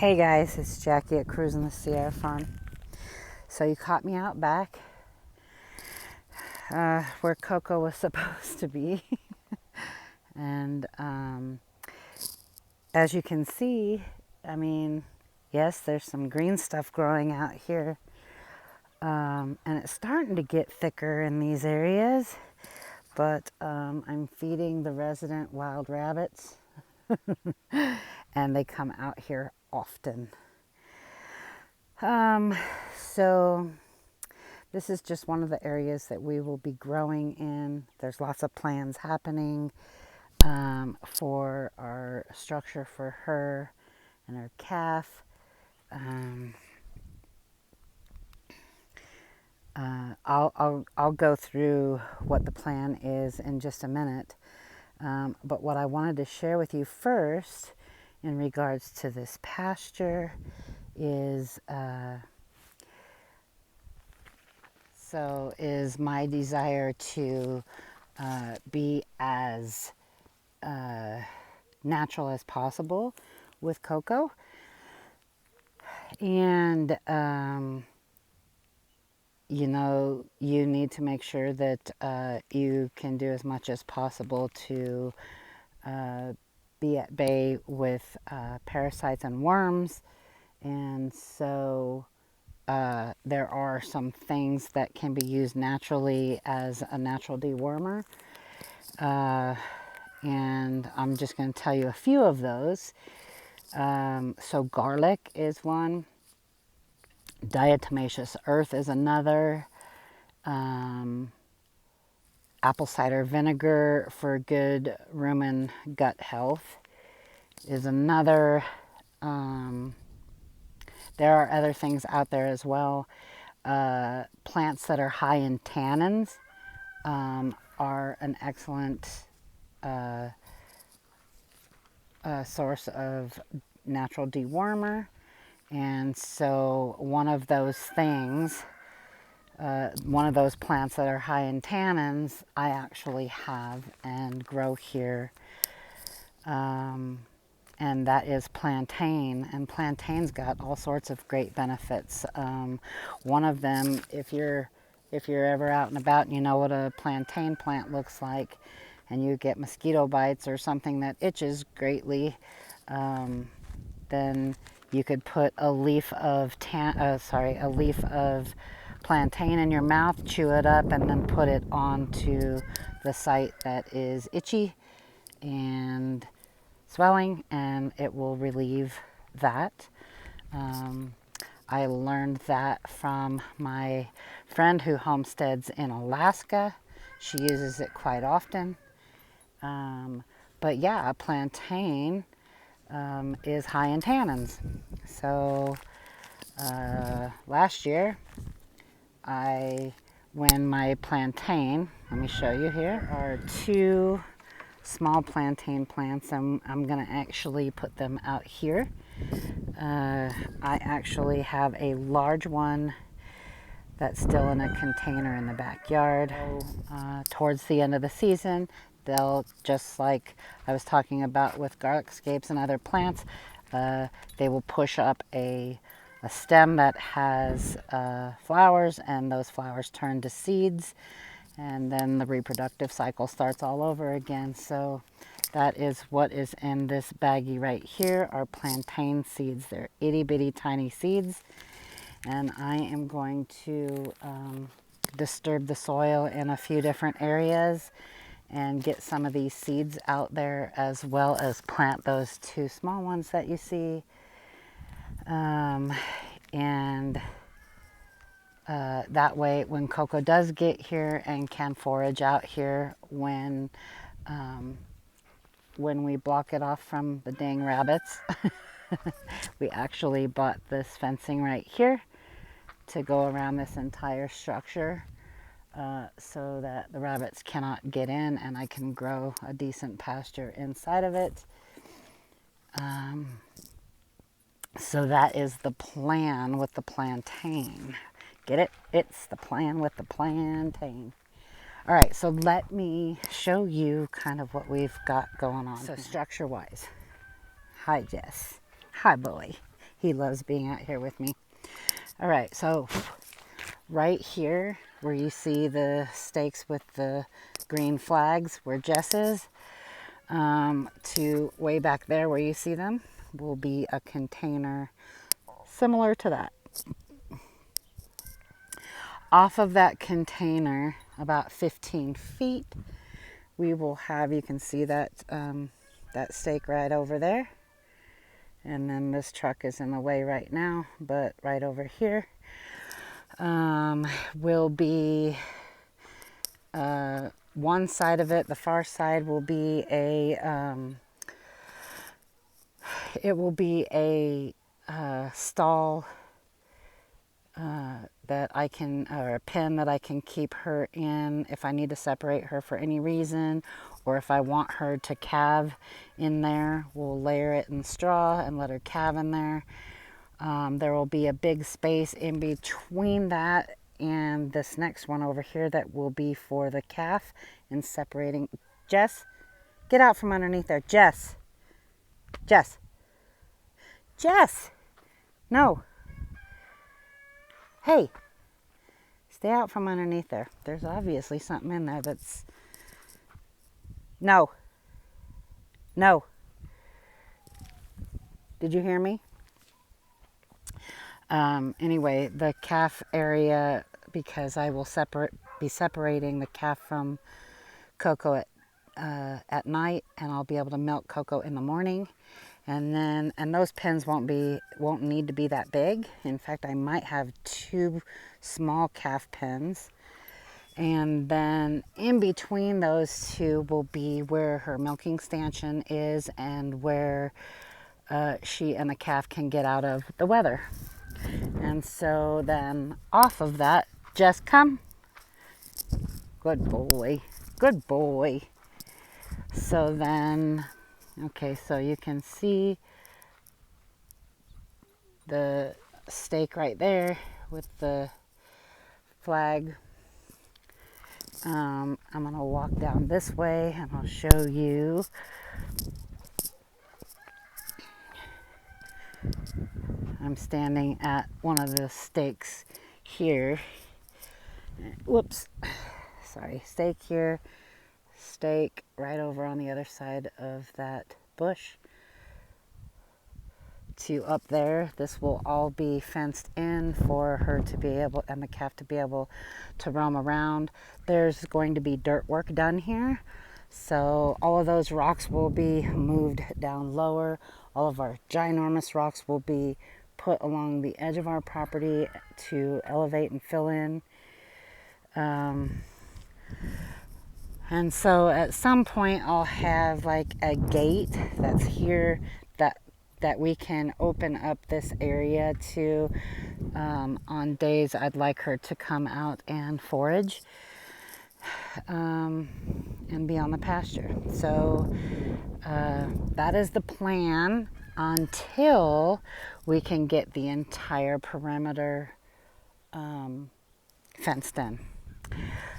Hey guys, it's Jackie at Cruising the Sierra Farm. So you caught me out back where Coco was supposed to be. And as you can see, yes, there's some green stuff growing out here. And it's starting to get thicker in these areas. But I'm feeding the resident wild rabbits. And they come out here often. So this is just one of the areas that we will be growing in. There's lots of plans happening for our structure for her and her calf. I'll go through what the plan is in just a minute. But what I wanted to share with you first in regards to this pasture is my desire to be as natural as possible with Coco. And you need to make sure that you can do as much as possible to be at bay with parasites and worms. And so there are some things that can be used naturally as a natural dewormer. And I'm just going to tell you a few of those. So garlic is one. Diatomaceous earth is another. Apple cider vinegar for good rumen gut health is another. There are other things out there as well. Plants that are high in tannins are an excellent source of natural dewormer. And so one of those things, one of those plants that are high in tannins, I actually have and grow here. And that is plantain. And plantain's got all sorts of great benefits. One of them, if you're ever out and about and you know what a plantain plant looks like, and you get mosquito bites or something that itches greatly, then you could put a leaf of plantain in your mouth, chew it up, and then put it onto the site that is itchy and swelling, and it will relieve that. I learned that from my friend who homesteads in Alaska. She uses it quite often. But yeah, a plantain is high in tannins. So last year, when my plantain, let me show you here, are two small plantain plants. I'm going to actually put them out here. I actually have a large one that's still in a container in the backyard. Towards the end of the season, they'll, just like I was talking about with garlic scapes and other plants, they will push up a stem that has flowers, and those flowers turn to seeds, and then the reproductive cycle starts all over again. So that is what is in this baggie right here, are plantain seeds. They're itty bitty tiny seeds, and I am going to disturb the soil in a few different areas and get some of these seeds out there, as well as plant those two small ones that you see. And that way, when Coco does get here and can forage out here, when we block it off from the dang rabbits, we actually bought this fencing right here to go around this entire structure, so that the rabbits cannot get in, and I can grow a decent pasture inside of it. So that is the plan with the plantain. Get it? It's the plan with the plantain. All right, so let me show you kind of what we've got going on. So structure-wise, hi Jess. Hi boy. He loves being out here with me. All right, so right here where you see the stakes with the green flags where Jess is, to way back there where you see them will be a container similar to that. Off of that container, about 15 feet, we will have, you can see that, that stake right over there. And then this truck is in the way right now, but right over here will be one side of it. The far side will be it will be a stall that I can, or a pen that I can keep her in if I need to separate her for any reason, or if I want her to calve in there, we'll layer it in straw and let her calve in there. There will be a big space in between that and this next one over here that will be for the calf and separating. Jess, get out from underneath there. Jess. Jess. Jess. No. Hey. Stay out from underneath there. There's obviously something in there that's... No. No. Did you hear me? Anyway, the calf area, because I will be separating the calf from Coco at night, and I'll be able to milk Coco in the morning. And those pens won't need to be that big. In fact, I might have 2 small calf pens. And then in between those 2 will be where her milking stanchion is and where she and the calf can get out of the weather. And so then off of that, just come. Good boy. Good boy. So then, okay, so you can see the stake right there with the flag. I'm going to walk down this way and I'll show you. I'm standing at one of the stakes here. Whoops. Sorry. Stake here. Stake right over on the other side of that bush. To up there. This will all be fenced in for her to be able, and the calf to be able to roam around. There's going to be dirt work done here. So all of those rocks will be moved down lower. All of our ginormous rocks will be put along the edge of our property to elevate and fill in. And so at some point I'll have like a gate that's here that we can open up this area to on days I'd like her to come out and forage and be on the pasture. So that is the plan until we can get the entire perimeter fenced in.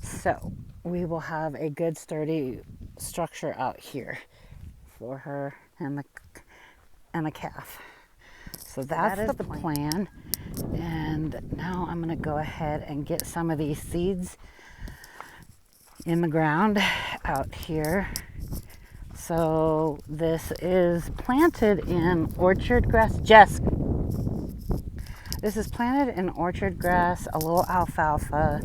So we will have a good sturdy structure out here for her and the calf. So that is the plan. And now I'm going to go ahead and get some of these seeds in the ground out here. So this is planted in orchard grass. Jess, this is planted in orchard grass, a little alfalfa.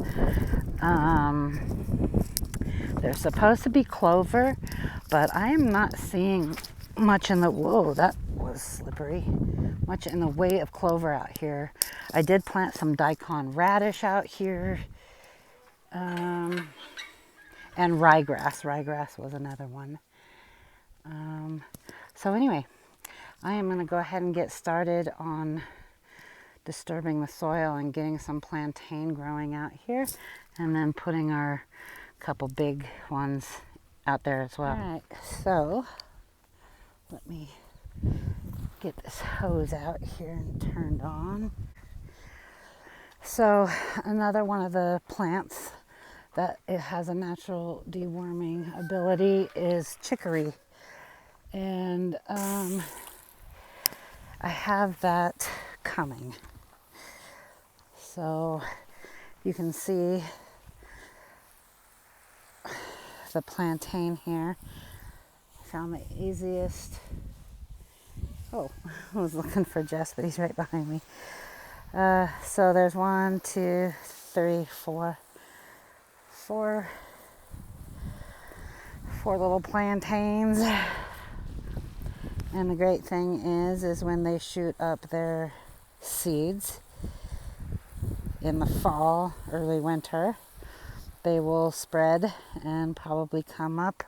There's supposed to be clover, but I am not seeing much in the, whoa, that was slippery, much in the way of clover out here. I did plant some daikon radish out here, and ryegrass. Ryegrass was another one. So anyway, I am going to go ahead and get started on disturbing the soil and getting some plantain growing out here, and then putting our couple big ones out there as well. All right, so let me get this hose out here and turned on. So another one of the plants that it has a natural deworming ability is chicory. And I have that coming. So you can see the plantain here. Found the easiest. Oh, I was looking for Jess, but he's right behind me. So there's 1, 2, 3, 4 little plantains. And the great thing is when they shoot up their seeds in the fall, early winter, they will spread and probably come up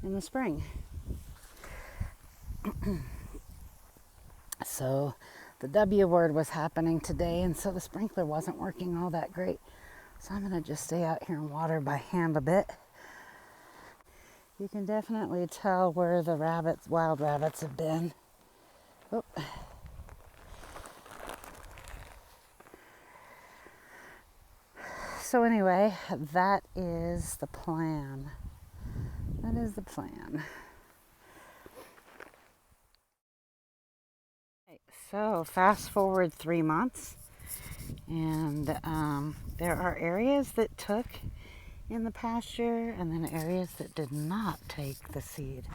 in the spring. So the W word was happening today, and so the sprinkler wasn't working all that great. So I'm going to just stay out here and water by hand a bit. You can definitely tell where the rabbits, wild rabbits, have been. Oh. So anyway, that is the plan. That is the plan. So fast forward 3 months, and there are areas that took in the pasture and then areas that did not take the seed.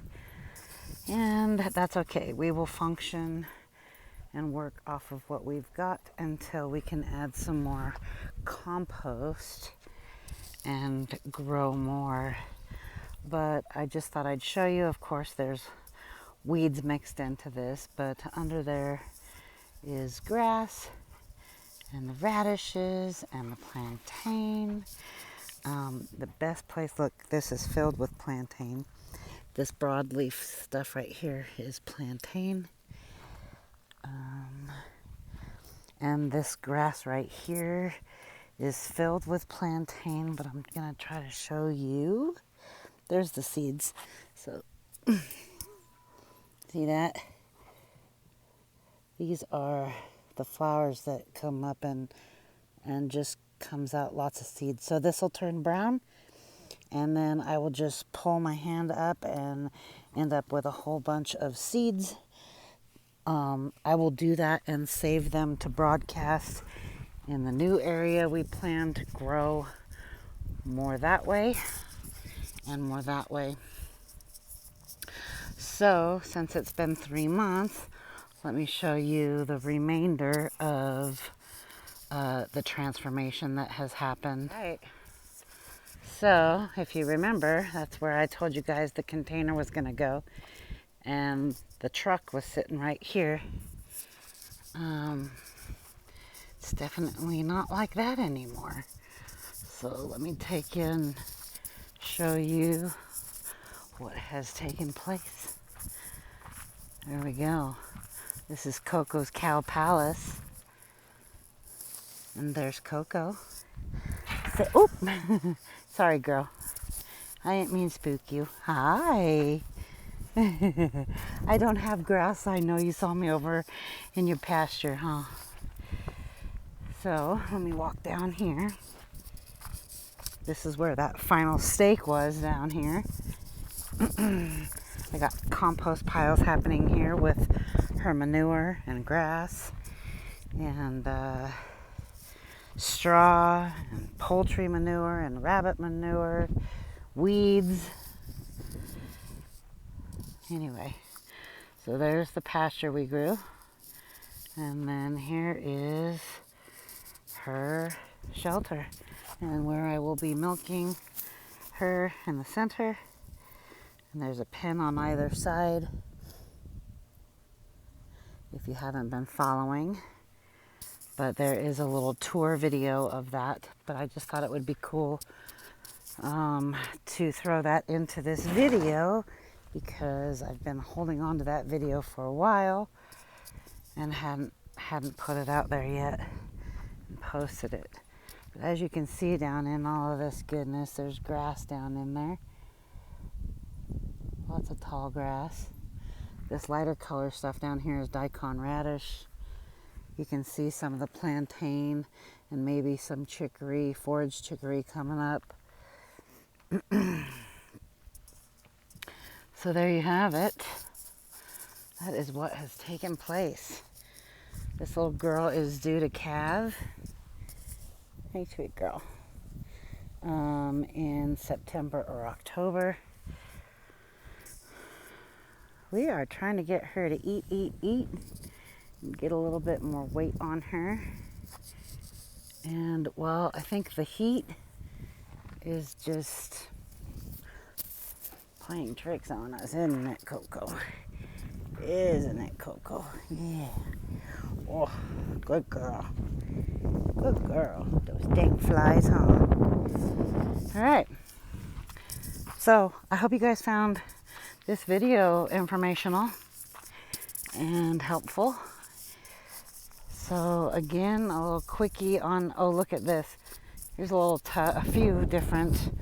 And that's okay. We will function and work off of what we've got until we can add some more compost and grow more. But I just thought I'd show you. Of course, there's weeds mixed into this, but under there is grass and the radishes and the plantain. The best place, look, this is filled with plantain. This broadleaf stuff right here is plantain. And this grass right here is filled with plantain, but I'm gonna try to show you. There's the seeds. So, see that? These are the flowers that come up and just comes out lots of seeds. So this will turn brown, and then I will just pull my hand up and end up with a whole bunch of seeds. I will do that and save them to broadcast in the new area we plan to grow more that way and more that way. So since it's been 3 months, let me show you the remainder of the transformation that has happened. Right. So if you remember, that's where I told you guys the container was going to go, and the truck was sitting right here. It's definitely not like that anymore. So let me take you and show you what has taken place. There we go. This is Coco's Cow Palace. And there's Coco. So, oop! Sorry, girl. I didn't mean to spook you. Hi! I don't have grass. I know you saw me over in your pasture, huh? So, let me walk down here. This is where that final stake was, down here. I got compost piles happening here with her manure and grass and straw and poultry manure and rabbit manure, weeds. Anyway, so there's the pasture we grew. And then here is her shelter, and where I will be milking her in the center. And there's a pen on either side if you haven't been following. But there is a little tour video of that. But I just thought it would be cool to throw that into this video, because I've been holding on to that video for a while and hadn't put it out there yet and posted it. But as you can see down in all of this goodness, there's grass down in there. Lots of tall grass. This lighter color stuff down here is daikon radish. You can see some of the plantain and maybe some chicory, forage chicory coming up. So there you have it. that is what has taken place. This little girl is due to calve. Hey, sweet girl. In September or October. We are trying to get her to eat, and get a little bit more weight on her. And, well, I think the heat is just playing tricks on us, isn't it, Coco? Isn't it, Coco? Yeah. Oh, good girl. Good girl. Those dang flies, huh? All right. So, I hope you guys found this video informational and helpful. So, again, a little quickie on, oh, look at this. Here's a few different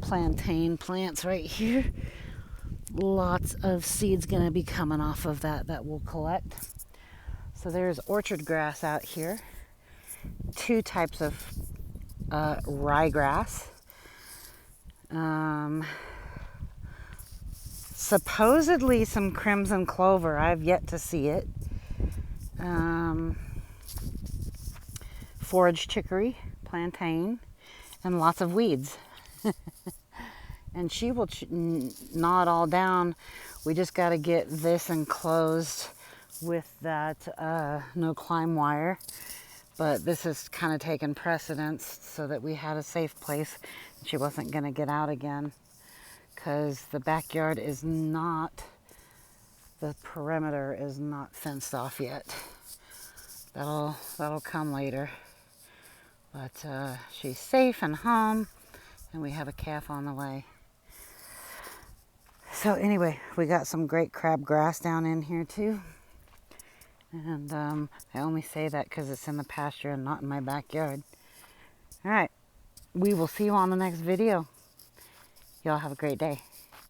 plantain plants right here. Lots of seeds going to be coming off of that we'll collect. So there's orchard grass out here. 2 types of ryegrass. Supposedly some crimson clover. I've yet to see it. Forage chicory, plantain, and lots of weeds. And she will gnaw it all down. We just got to get this enclosed with that no climb wire. But this has kind of taken precedence so that we had a safe place. She wasn't going to get out again because the backyard is not, the perimeter is not fenced off yet. That'll come later. But she's safe and home, and we have a calf on the way. So anyway, we got some great crabgrass down in here too. And I only say that because it's in the pasture and not in my backyard. All right, we will see you on the next video. Y'all have a great day.